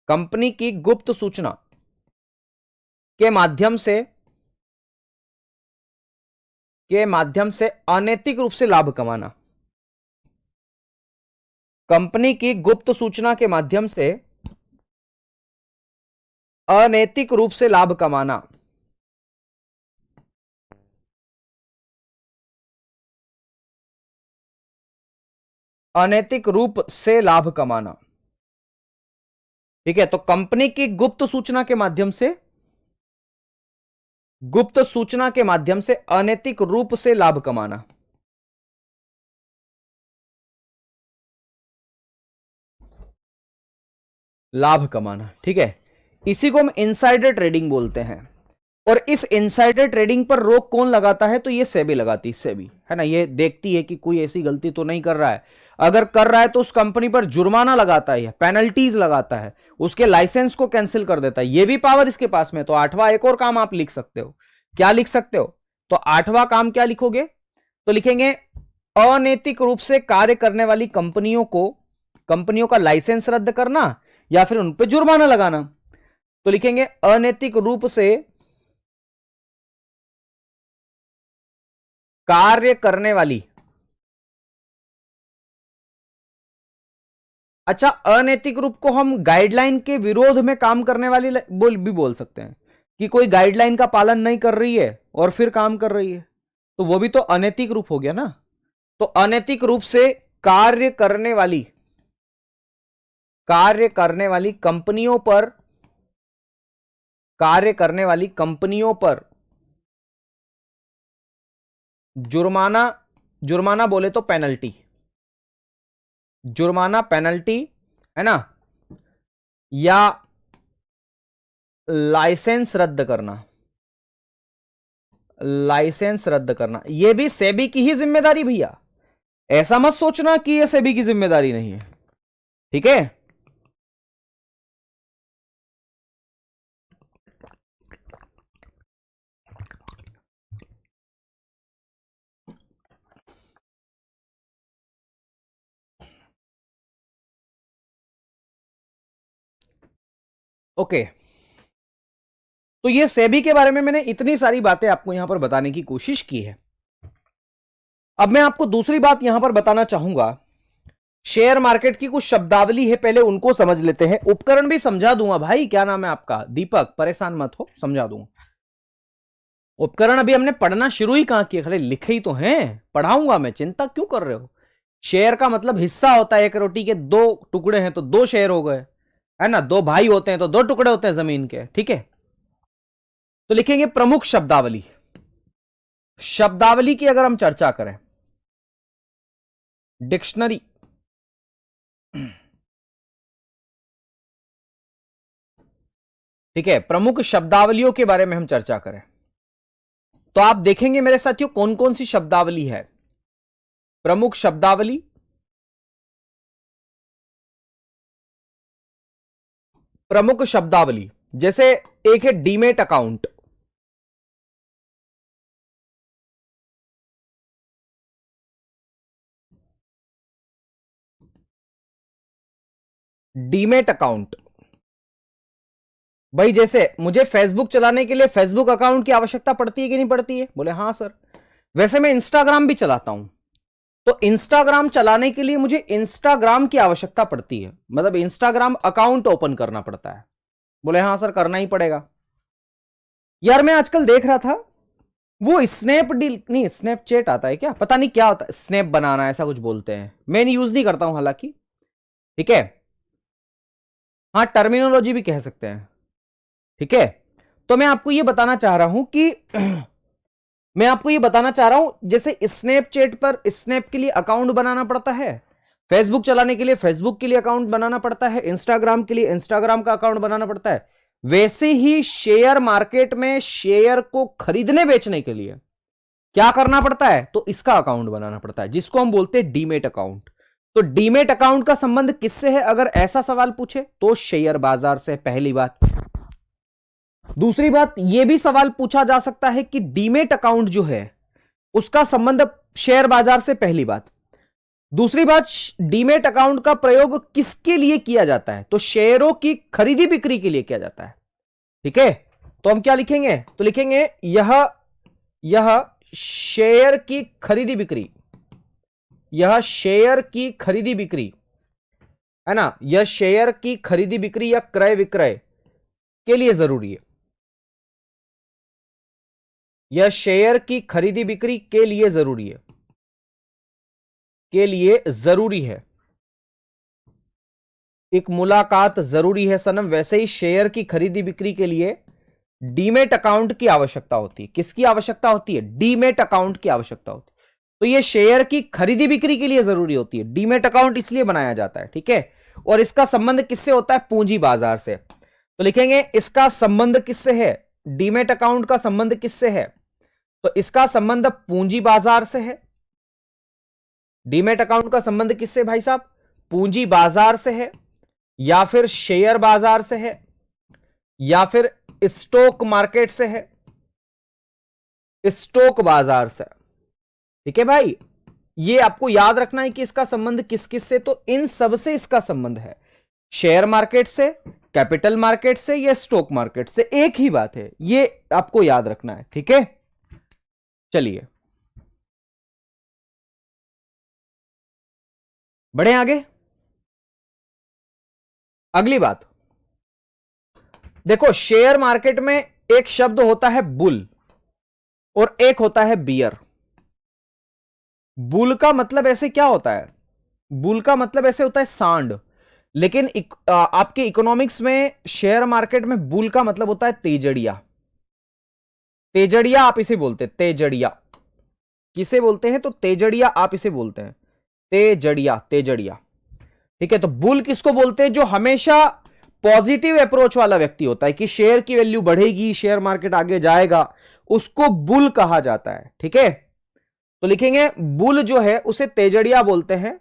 कंपनी की गुप्त सूचना के माध्यम से, अनैतिक रूप से लाभ कमाना, कंपनी की गुप्त सूचना के माध्यम से अनैतिक रूप से लाभ कमाना, अनैतिक रूप से लाभ कमाना। ठीक है, तो कंपनी की गुप्त सूचना के माध्यम से, गुप्त सूचना के माध्यम से अनैतिक रूप से लाभ कमाना। लाभ कमाना, ठीक है, इसी को हम इनसाइडर ट्रेडिंग बोलते हैं। और इस इनसाइडर ट्रेडिंग पर रोक कौन लगाता है? तो ये सेबी लगाती है, सेबी, है ना, ये देखती है कि कोई ऐसी गलती तो नहीं कर रहा है। अगर कर रहा है तो उस कंपनी पर जुर्माना लगाता है, पेनल्टीज लगाता है, उसके लाइसेंस को कैंसिल कर देता है। ये भी पावर इसके पास में। तो 8वां एक और काम आप लिख सकते हो। क्या लिख सकते हो? तो 8वां काम क्या लिखोगे? तो लिखेंगे अनैतिक रूप से कार्य करने वाली कंपनियों को, कंपनियों का लाइसेंस रद्द करना या फिर उन पर जुर्माना लगाना। तो लिखेंगे अनैतिक रूप से कार्य करने वाली, अच्छा, अनैतिक रूप को हम गाइडलाइन के विरोध में काम करने वाली बोल सकते हैं कि कोई गाइडलाइन का पालन नहीं कर रही है और फिर काम कर रही है, तो वो भी तो अनैतिक रूप हो गया ना। तो अनैतिक रूप से कार्य करने वाली, कार्य करने वाली कंपनियों पर, कार्य करने वाली कंपनियों पर जुर्माना, जुर्माना बोले तो पेनल्टी, जुर्माना, पेनल्टी, है ना, या लाइसेंस रद्द करना, लाइसेंस रद्द करना, यह भी सेबी की ही जिम्मेदारी भैया। ऐसा मत सोचना कि यह सेबी की जिम्मेदारी नहीं है। ठीक है, ओके। तो ये सेबी के बारे में मैंने इतनी सारी बातें आपको यहां पर बताने की कोशिश की है। अब मैं आपको दूसरी बात यहां पर बताना चाहूंगा। शेयर मार्केट की कुछ शब्दावली है, पहले उनको समझ लेते हैं। उपकरण भी समझा दूंगा भाई। क्या नाम है आपका? दीपक, परेशान मत हो, समझा दूंगा। उपकरण अभी हमने पढ़ना शुरू ही कहां किया, खाली लिखे ही तो हैं, पढ़ाऊंगा मैं, चिंता क्यों कर रहे हो। शेयर का मतलब हिस्सा होता है। एक रोटी के 2 टुकड़े हैं तो 2 शेयर हो गए, है ना। 2 भाई होते हैं तो 2 टुकड़े होते हैं जमीन के। ठीक है, तो लिखेंगे प्रमुख शब्दावली। शब्दावली की अगर हम चर्चा करें, डिक्शनरी, ठीक है, प्रमुख शब्दावलियों के बारे में हम चर्चा करें तो आप देखेंगे मेरे साथियों कौन कौन सी शब्दावली है। प्रमुख शब्दावली, प्रमुख शब्दावली, जैसे एक है डीमेट अकाउंट, डीमेट अकाउंट, भाई जैसे मुझे फेसबुक चलाने के लिए फेसबुक अकाउंट की आवश्यकता पड़ती है कि नहीं पड़ती है? बोले हाँ सर। वैसे मैं इंस्टाग्राम भी चलाता हूं, तो इंस्टाग्राम चलाने के लिए मुझे इंस्टाग्राम की आवश्यकता पड़ती है, मतलब इंस्टाग्राम अकाउंट ओपन करना पड़ता है। बोले हाँ सर, करना ही पड़ेगा। यार मैं आजकल देख रहा था, वो स्नैपडील नहीं, स्नैपचैट आता है क्या, पता नहीं क्या होता है, स्नैप बनाना ऐसा कुछ बोलते हैं, मैं यूज नहीं करता हूं हालांकि, ठीक है। हाँ, टर्मिनोलॉजी भी कह सकते हैं, ठीक है। तो मैं आपको ये बताना चाह रहा हूं कि मैं आपको ये बताना चाह रहा हूं, जैसे स्नैपचैट पर स्नैप के लिए अकाउंट बनाना पड़ता है, फेसबुक चलाने के लिए फेसबुक के लिए अकाउंट बनाना पड़ता है, इंस्टाग्राम के लिए इंस्टाग्राम का अकाउंट बनाना पड़ता है, वैसे ही शेयर मार्केट में शेयर को खरीदने बेचने के लिए क्या करना पड़ता है, तो इसका अकाउंट बनाना पड़ता है, जिसको हम बोलते हैं डीमेट अकाउंट। तो डीमेट अकाउंट का संबंध किससे है, अगर ऐसा सवाल पूछे तो शेयर बाजार से, पहली बात। दूसरी बात, यह भी सवाल पूछा जा सकता है कि डीमेट अकाउंट जो है उसका संबंध शेयर बाजार से, पहली बात। दूसरी बात, डीमेट अकाउंट का प्रयोग किसके लिए किया जाता है, तो शेयरों की खरीदी बिक्री के लिए किया जाता है, ठीक है। तो हम क्या लिखेंगे, तो लिखेंगे यह शेयर की खरीदी बिक्री, यह शेयर की खरीदी बिक्री है ना, यह शेयर की खरीदी बिक्री या क्रय विक्रय के लिए जरूरी है, यह शेयर की खरीदी बिक्री के लिए जरूरी है, के लिए जरूरी है। एक मुलाकात जरूरी है सनम, वैसे ही शेयर की खरीदी बिक्री के लिए डीमेट अकाउंट की आवश्यकता होती है। किसकी आवश्यकता होती है, डीमेट अकाउंट की आवश्यकता होती है। तो यह शेयर की खरीदी बिक्री के लिए जरूरी होती है, डीमेट अकाउंट इसलिए बनाया जाता है, ठीक है। और इसका संबंध किससे होता है, पूंजी बाजार से। तो लिखेंगे इसका संबंध किससे है, डीमेट अकाउंट का संबंध किससे है, तो इसका संबंध पूंजी बाजार से है। डीमेट अकाउंट का संबंध किससे भाई साहब, पूंजी बाजार से है, या फिर शेयर बाजार से है, या फिर स्टॉक मार्केट से है, स्टॉक बाजार से, ठीक है भाई। ये आपको याद रखना है कि इसका संबंध किस किस से, तो इन सब से इसका संबंध है, शेयर मार्केट से, कैपिटल मार्केट से, या स्टॉक मार्केट से, एक ही बात है, ये आपको याद रखना है, ठीक है। चलिए बढ़े आगे। अगली बात देखो, शेयर मार्केट में एक शब्द होता है बुल और एक होता है बियर। बुल का मतलब ऐसे क्या होता है, बुल का मतलब ऐसे होता है सांड, लेकिन आपके इकोनॉमिक्स में शेयर मार्केट में बुल का मतलब होता है तेजड़िया। तेजड़िया आप इसे बोलते हैं, तेजड़िया किसे बोलते हैं, तो तेजड़िया आप इसे बोलते हैं, तेजड़िया, तेजड़िया, ठीक है। तो बुल किसको बोलते हैं, जो हमेशा पॉजिटिव अप्रोच वाला व्यक्ति होता है कि शेयर की वैल्यू बढ़ेगी, शेयर मार्केट आगे जाएगा, उसको बुल कहा जाता है, ठीक है। तो लिखेंगे बुल जो है उसे तेजड़िया बोलते हैं,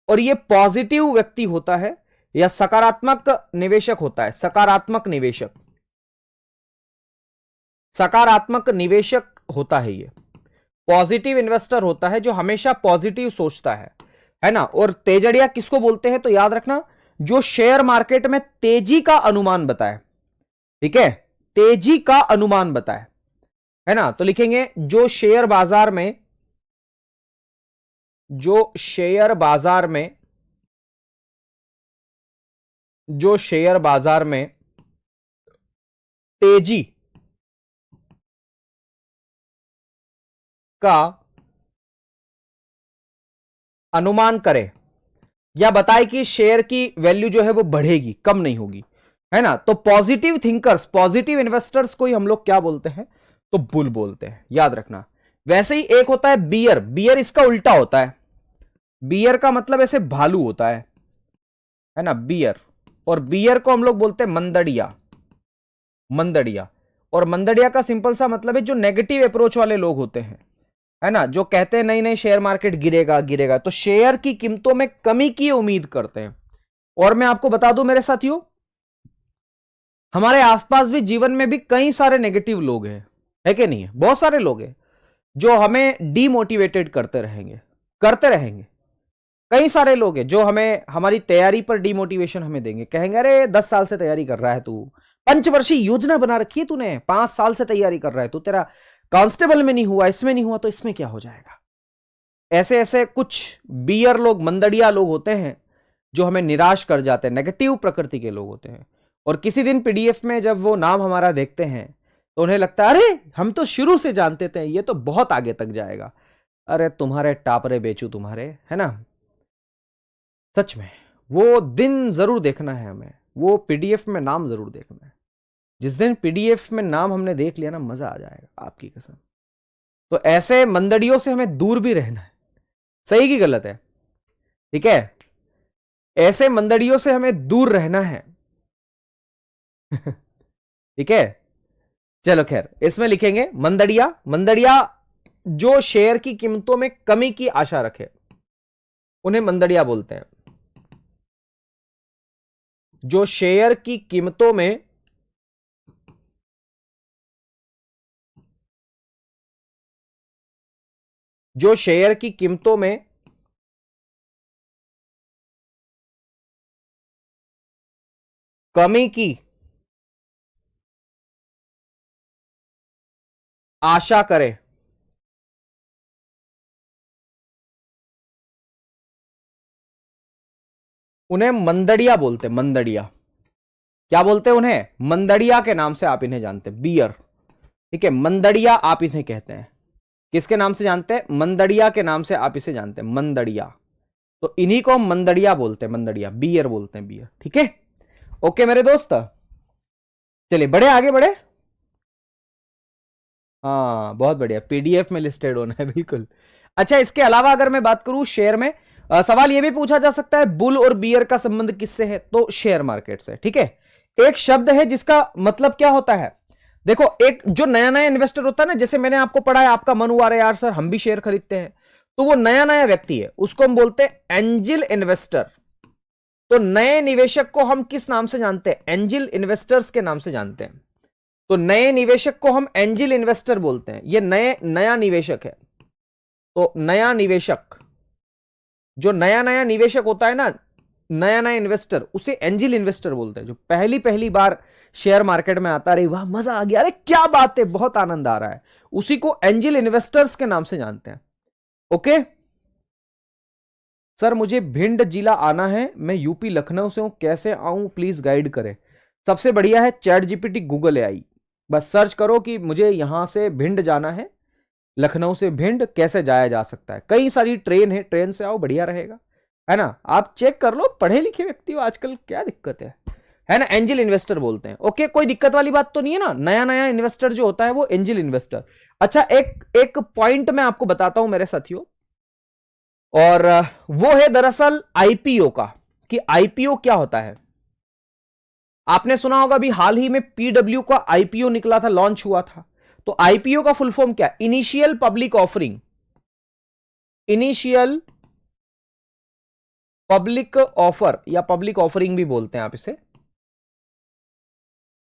और यह पॉजिटिव व्यक्ति होता है या सकारात्मक निवेशक होता है, सकारात्मक निवेशक, सकारात्मक निवेशक होता है, ये पॉजिटिव इन्वेस्टर होता है जो हमेशा पॉजिटिव सोचता है ना। और तेजड़िया किसको बोलते हैं, तो याद रखना, जो शेयर मार्केट में तेजी का अनुमान बताए, ठीक है, तेजी का अनुमान बताए, है ना। तो लिखेंगे जो शेयर बाजार में, जो शेयर बाजार में, जो शेयर बाजार में तेजी का अनुमान करे या बताए कि शेयर की वैल्यू जो है वो बढ़ेगी, कम नहीं होगी, है ना। तो पॉजिटिव थिंकर्स, पॉजिटिव इन्वेस्टर्स को ही हम लोग क्या बोलते हैं, तो बुल बोलते हैं, याद रखना। वैसे ही एक होता है बियर, बियर इसका उल्टा होता है, बियर का मतलब ऐसे भालू होता है ना, बियर। और बियर को हम लोग बोलते हैं मंदड़िया, मंदड़िया। और मंदड़िया का सिंपल सा मतलब है जो नेगेटिव अप्रोच वाले लोग होते हैं, है ना, जो कहते हैं नहीं नहीं शेयर मार्केट गिरेगा गिरेगा, तो शेयर की कीमतों में कमी की उम्मीद करते हैं। और मैं आपको बता दूं मेरे साथियों, हमारे आसपास भी जीवन में भी कई सारे नेगेटिव लोग हैं, है कि नहीं है, बहुत सारे लोग हैं जो हमें डीमोटिवेटेड करते रहेंगे, करते रहेंगे। कई सारे लोग हैं जो हमें, हमारी तैयारी पर डीमोटिवेशन हमें देंगे, कहेंगे अरे 10 साल से तैयारी कर रहा है तू, पंचवर्षीय योजना बना रखी है तूने, 5 साल से तैयारी कर रहा है तू, तेरा कांस्टेबल में नहीं हुआ, इसमें नहीं हुआ, तो इसमें क्या हो जाएगा। ऐसे ऐसे कुछ बियर लोग, मंदड़िया लोग होते हैं जो हमें निराश कर जाते हैं, नेगेटिव प्रकृति के लोग होते हैं। और किसी दिन पीडीएफ में जब वो नाम हमारा देखते हैं तो उन्हें लगता है अरे हम तो शुरू से जानते थे, ये तो बहुत आगे तक जाएगा। अरे तुम्हारे टापरे बेचू तुम्हारे, है ना। सच में वो दिन जरूर देखना है हमें, वो पीडीएफ में नाम जरूर देखना है। जिस दिन पीडीएफ में नाम हमने देख लिया ना, मजा आ जाएगा आपकी कसम। तो ऐसे मंदड़ियों से हमें दूर भी रहना है। सही की गलत है? ठीक है, ऐसे मंदड़ियों से हमें दूर रहना है। ठीक है, चलो खैर, इसमें लिखेंगे मंदड़िया। मंदड़िया जो शेयर की कीमतों में कमी की आशा रखे उन्हें मंदड़िया बोलते हैं। जो शेयर की कीमतों में जो शेयर की कीमतों में कमी की आशा करे उन्हें मंदड़िया बोलते हैं। मंदड़िया क्या बोलते हैं उन्हें? मंदड़िया के नाम से आप इन्हें जानते हैं, बियर। ठीक है, मंदड़िया आप इन्हें कहते हैं। किसके नाम से जानते हैं? मंदड़िया के नाम से आप इसे जानते हैं, मंदड़िया। तो इन्हीं को हम मंदड़िया बोलते हैं, मंदड़िया, बियर बोलते हैं, बियर। ठीक है, ओके मेरे दोस्त, चलिए बढ़े, आगे बढ़े। हाँ बहुत बढ़िया, पीडीएफ में लिस्टेड होना है, बिल्कुल। अच्छा, इसके अलावा अगर मैं बात करूं शेयर में, सवाल यह भी पूछा जा सकता है बुल और बियर का संबंध किससे है? तो शेयर मार्केट से। ठीक है, एक शब्द है जिसका मतलब क्या होता है। देखो, एक जो नया नया इन्वेस्टर होता है ना, जैसे मैंने आपको पढ़ा है, आपका मन हुआ रहा यार सर हम भी शेयर खरीदते हैं, तो वो नया नया व्यक्ति है, उसको हम बोलते हैं एंजल इन्वेस्टर। तो नए निवेशक को हम किस नाम से जानते हैं? एंजल इन्वेस्टर्स के नाम से जानते हैं। तो नए निवेशक को हम एंजल इन्वेस्टर बोलते हैं। ये नया निवेशक है। तो नया निवेशक, जो नया नया निवेशक होता है ना, नया नया इन्वेस्टर, उसे एंजल इन्वेस्टर बोलते हैं। जो पहली पहली बार शेयर मार्केट में आता, रही वाह मजा आ गया, अरे क्या बात है, बहुत आनंद आ रहा है, उसी को एंजल इन्वेस्टर्स के नाम से जानते हैं। ओके सर, मुझे भिंड जिला आना है, मैं यूपी लखनऊ से हूं, कैसे आऊं प्लीज गाइड करें। सबसे बढ़िया है चैट जीपीटी, गूगल एआई। बस सर्च करो कि मुझे यहां से भिंड जाना है, लखनऊ से भिंड कैसे जाया जा सकता है। कई सारी ट्रेन है, ट्रेन से आओ, बढ़िया रहेगा, है ना। आप चेक कर लो, पढ़े लिखे व्यक्ति हो आजकल, क्या दिक्कत है ना। एंजल इन्वेस्टर बोलते हैं। ओके, कोई दिक्कत वाली बात तो नहीं है ना। नया नया इन्वेस्टर जो होता है वो एंजल इन्वेस्टर। अच्छा, एक एक पॉइंट मैं आपको बताता हूं मेरे साथियों, और वो है दरअसल आईपीओ का, कि आईपीओ क्या होता है। आपने सुना होगा अभी हाल ही में पीडब्ल्यू का आईपीओ निकला था, लॉन्च हुआ था। तो आईपीओ का फुल फॉर्म क्या? Initial public offering. Initial public offer या पब्लिक ऑफरिंग भी बोलते हैं आप इसे।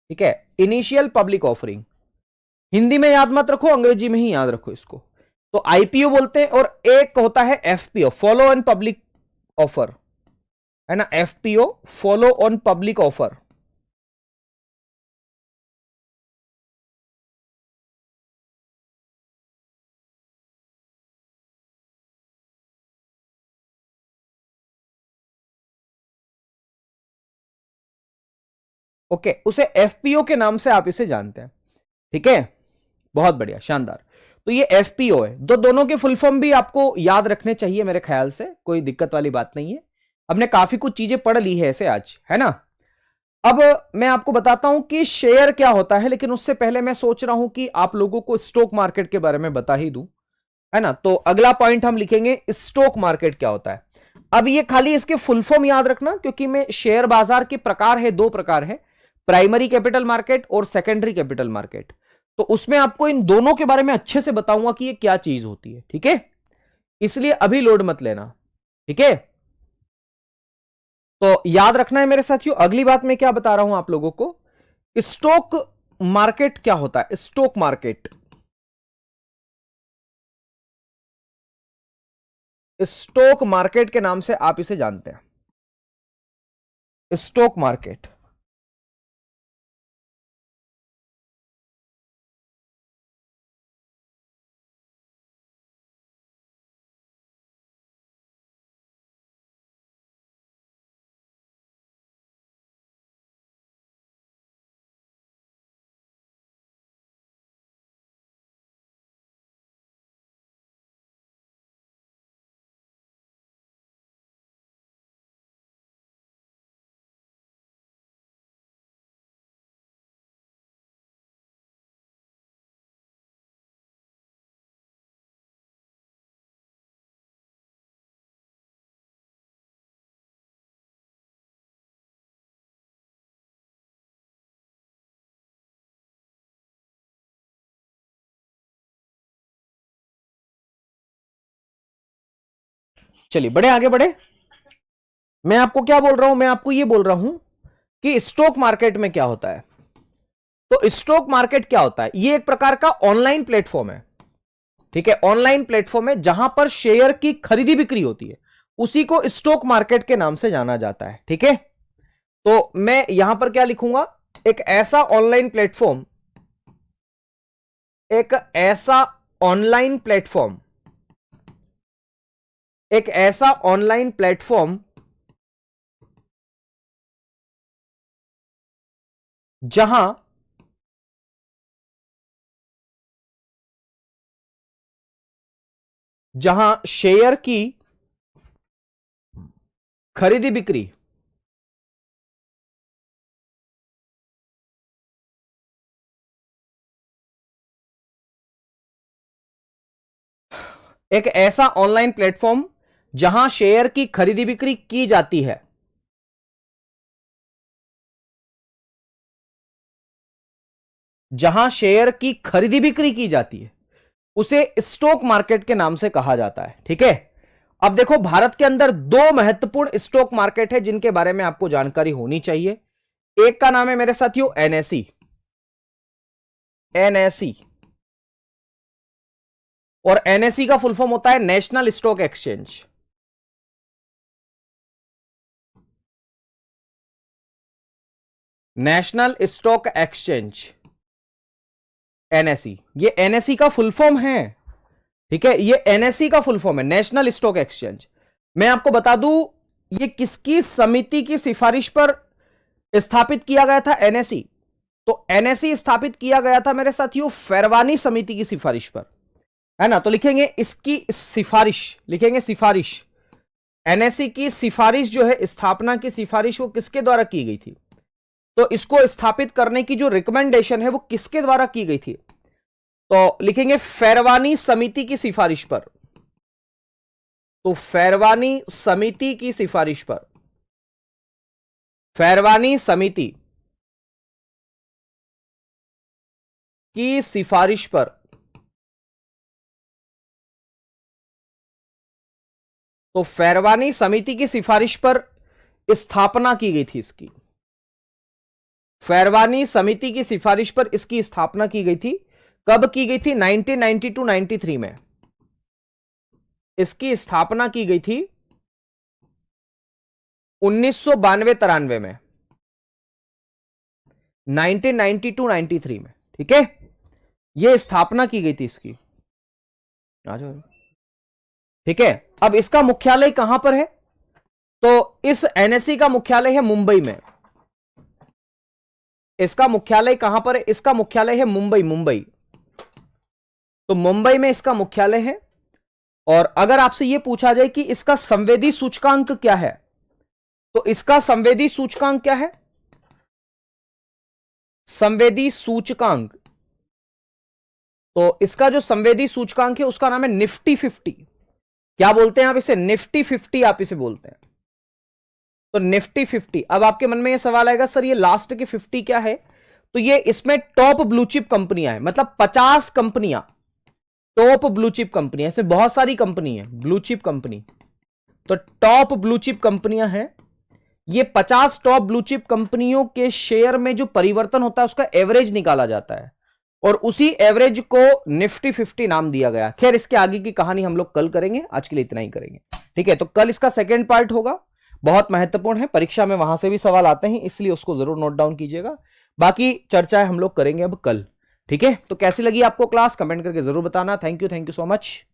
ठीक है, इनिशियल पब्लिक ऑफरिंग। हिंदी में याद मत रखो, अंग्रेजी में ही याद रखो इसको। तो आईपीओ बोलते हैं। और एक होता है FPO, follow on public offer, है ना। FPO, follow on public offer. Okay, उसे एफपीओ के नाम से आप इसे जानते हैं। ठीक है, बहुत बढ़िया, शानदार। तो ये एफपीओ है। दोनों के फुल फॉर्म भी आपको याद रखने चाहिए मेरे ख्याल से, कोई दिक्कत वाली बात नहीं है। हमने काफी कुछ चीजें पढ़ ली है ऐसे आज, है ना। अब मैं आपको बताता हूं कि शेयर क्या होता है, लेकिन उससे पहले मैं सोच रहा हूं कि आप लोगों को स्टॉक मार्केट के बारे में बता ही दूं, है ना। तो अगला पॉइंट हम लिखेंगे स्टॉक मार्केट क्या होता है। अब ये खाली इसके फुल फॉर्म याद रखना, क्योंकि मैं शेयर बाजार के प्रकार है, 2 प्रकार है, प्राइमरी कैपिटल मार्केट और सेकेंडरी कैपिटल मार्केट। तो उसमें आपको इन दोनों के बारे में अच्छे से बताऊंगा कि ये क्या चीज होती है। ठीक है, इसलिए अभी लोड मत लेना। ठीक है, तो याद रखना है मेरे साथियों। अगली बात मैं क्या बता रहा हूं आप लोगों को, स्टॉक मार्केट क्या होता है। स्टॉक मार्केट, स्टॉक मार्केट के नाम से आप इसे जानते हैं, स्टॉक मार्केट। चलिए बड़े आगे बढ़े। मैं आपको क्या बोल रहा हूं, मैं आपको ये बोल रहा हूं कि स्टॉक मार्केट में क्या होता है। तो स्टॉक मार्केट क्या होता है, ये एक प्रकार का ऑनलाइन प्लेटफॉर्म है, ठीक है, ऑनलाइन प्लेटफॉर्म है जहां पर शेयर की खरीदी बिक्री होती है, उसी को स्टॉक मार्केट के नाम से जाना जाता है, ठीक है। तो मैं यहां पर क्या लिखूंगा, एक ऐसा ऑनलाइन प्लेटफॉर्म, एक ऐसा ऑनलाइन प्लेटफॉर्म, एक ऐसा ऑनलाइन प्लेटफॉर्म जहां शेयर की खरीदी बिक्री एक ऐसा ऑनलाइन प्लेटफॉर्म जहां शेयर की खरीदी बिक्री की जाती है, जहां शेयर की खरीदी बिक्री की जाती है, उसे स्टॉक मार्केट के नाम से कहा जाता है, ठीक है। अब देखो, भारत के अंदर दो महत्वपूर्ण स्टॉक मार्केट है जिनके बारे में आपको जानकारी होनी चाहिए। एक का नाम है मेरे साथियों एनएसई, एनएसई, और एनएसई का फुल फॉर्म होता है national stock exchange. National stock exchange, NSE, ये एनएसई का फुल फॉर्म है, ठीक है, ये एनएसई का फुल फॉर्म है, नेशनल स्टॉक एक्सचेंज। मैं आपको बता दूं, ये किसकी समिति की सिफारिश पर स्थापित किया गया था एनएसई। तो एनएसई स्थापित किया गया था मेरे साथियों फेरवानी समिति की सिफारिश पर, है ना। तो लिखेंगे इसकी सिफारिश, लिखेंगे सिफारिश, एनएसई की सिफारिश जो है, स्थापना की सिफारिश, वो किसके द्वारा की गई थी। तो इसको स्थापित करने की जो रिकमेंडेशन है वो किसके द्वारा की गई थी, तो लिखेंगे फेरवानी समिति की सिफारिश पर। तो फेरवानी समिति की सिफारिश पर, फेरवानी समिति की सिफारिश पर, तो फेरवानी समिति की सिफारिश पर स्थापना की गई थी इसकी, फेरवानी समिति की सिफारिश पर इसकी स्थापना की गई थी। कब की गई थी, 1992-93 में इसकी स्थापना की गई थी, 1992-93 में, 1992-93 में, ठीक है, यह स्थापना की गई थी इसकी, आ जाओ, ठीक है। अब इसका मुख्यालय कहां पर है, तो इस एनएसई का मुख्यालय है मुंबई में। इसका मुख्यालय कहां पर है, इसका मुख्यालय है मुंबई, मुंबई, तो मुंबई में इसका मुख्यालय है। और अगर आपसे यह पूछा जाए कि इसका संवेदी सूचकांक क्या है, तो इसका संवेदी सूचकांक क्या है, संवेदी सूचकांक, तो इसका जो संवेदी सूचकांक है उसका नाम है निफ्टी 50। क्या बोलते हैं आप इसे, निफ्टी 50 आप इसे बोलते हैं, तो निफ्टी 50। अब आपके मन में यह सवाल आएगा, सर ये लास्ट के 50 क्या है, तो ये इसमें टॉप ब्लू चिप कंपनियां हैं, मतलब 50 कंपनियां, टॉप ब्लू चिप कंपनियां, इसमें बहुत सारी कंपनी है ब्लू चिप कंपनी, तो टॉप ब्लू चिप कंपनियां हैं। ये 50 टॉप ब्लू चिप कंपनियों के शेयर में जो परिवर्तन होता है उसका एवरेज निकाला जाता है, और उसी एवरेज को निफ्टी 50 नाम दिया गया। खैर इसके आगे की कहानी हम लोग कल करेंगे, आज के लिए इतना ही करेंगे, ठीक है। तो कल इसका सेकेंड पार्ट होगा, बहुत महत्वपूर्ण है, परीक्षा में वहां से भी सवाल आते हैं, इसलिए उसको जरूर नोट डाउन कीजिएगा। बाकी चर्चाएं हम लोग करेंगे अब कल, ठीक है। तो कैसी लगी आपको क्लास, कमेंट करके जरूर बताना। Thank you so much.